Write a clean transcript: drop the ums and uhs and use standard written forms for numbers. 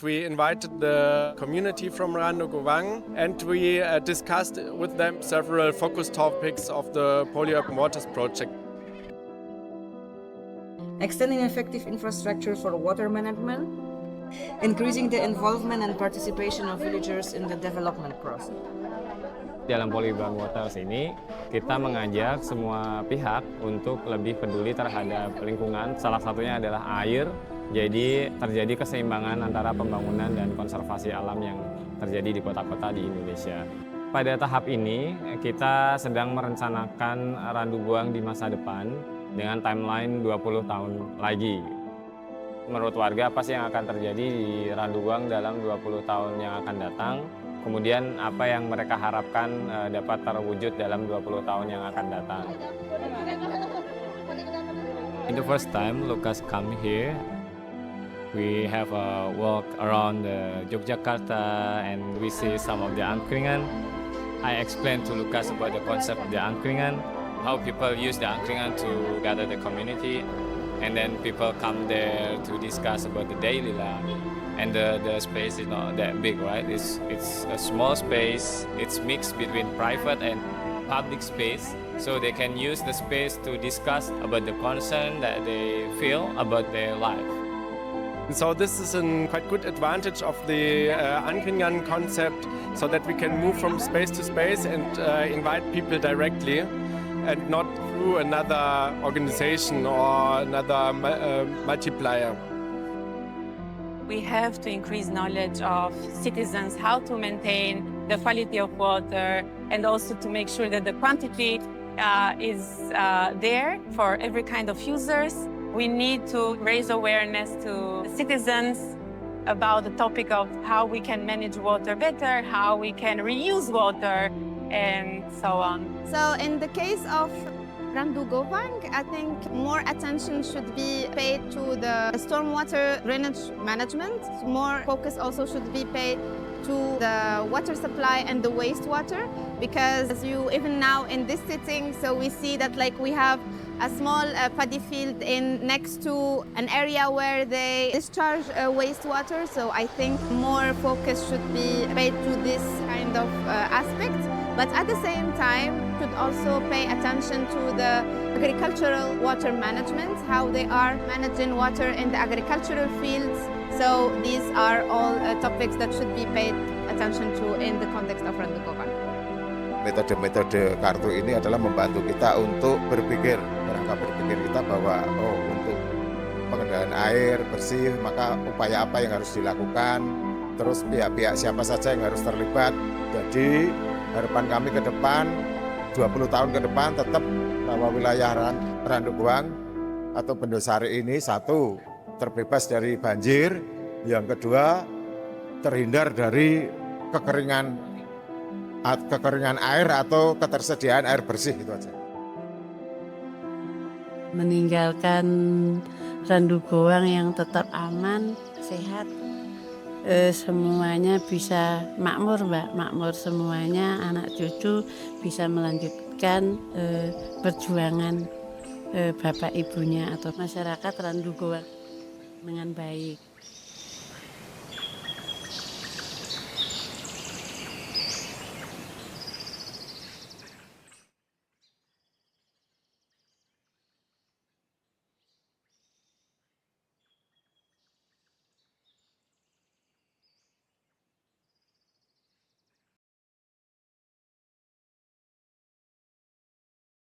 We invited the community from Randu Gowang and we discussed with them several focus topics of the Polyurban Waters project. Extending effective infrastructure for water management, increasing the involvement and participation of villagers in the development process. Dalam Polyurban Waters ini, kita mengajak semua pihak untuk lebih peduli terhadap lingkungan. Salah satunya adalah air. Jadi terjadi keseimbangan antara pembangunan dan konservasi alam yang terjadi di kota-kota di Indonesia. Pada tahap ini, kita sedang merencanakan Randu Gowang di masa depan dengan timeline 20 tahun lagi. Menurut warga, apa sih yang akan terjadi di Randu Gowang dalam 20 tahun yang akan datang? Kemudian apa yang mereka harapkan dapat terwujud dalam 20 tahun yang akan datang. In the first time Lucas come here, we have a walk around Yogyakarta and we see some of the angkringan. I explained to Lucas about the concept of the angkringan, how people use the angkringan to gather the community, and then people come there to discuss about the daily life. And the space is not that big, right? It's a small space. It's mixed between private and public space, so they can use the space to discuss about the concern that they feel about their life. So this is a quite good advantage of the Angkringan concept, so that we can move from space to space and invite people directly and not through another organization or another multiplier. We have to increase knowledge of citizens how to maintain the quality of water and also to make sure that the quantity is there for every kind of users. We need to raise awareness to citizens about the topic of how we can manage water better, how we can reuse water, and so on. So in the case of Randu Gowang, I think more attention should be paid to the stormwater drainage management. More focus also should be paid to the water supply and the wastewater, because as you even now in this sitting, so we see that like we have a small paddy field in next to an area where they discharge wastewater. So I think more focus should be paid to this kind of aspect. But at the same time, should also pay attention to the agricultural water management, how they are managing water in the agricultural fields. So these are all topics that should be paid attention to in the context of Randu Gowang. Metode-metode kartu ini adalah membantu kita untuk berpikir, kerangka berpikir kita bahwa untuk pengendalian air bersih, maka upaya apa yang harus dilakukan, terus pihak-pihak siapa saja yang harus terlibat. Jadi harapan kami ke depan, 20 tahun ke depan tetap bahwa wilayah Randu Gowang atau Bendosari ini satu, terbebas dari banjir, yang kedua terhindar dari kekeringan air atau ketersediaan air bersih, itu aja. Meninggalkan Randu Gowang yang tetap aman, sehat. Semuanya bisa makmur, Mbak, makmur semuanya, anak cucu bisa melanjutkan perjuangan bapak ibunya atau masyarakat Randu Gowang dengan baik.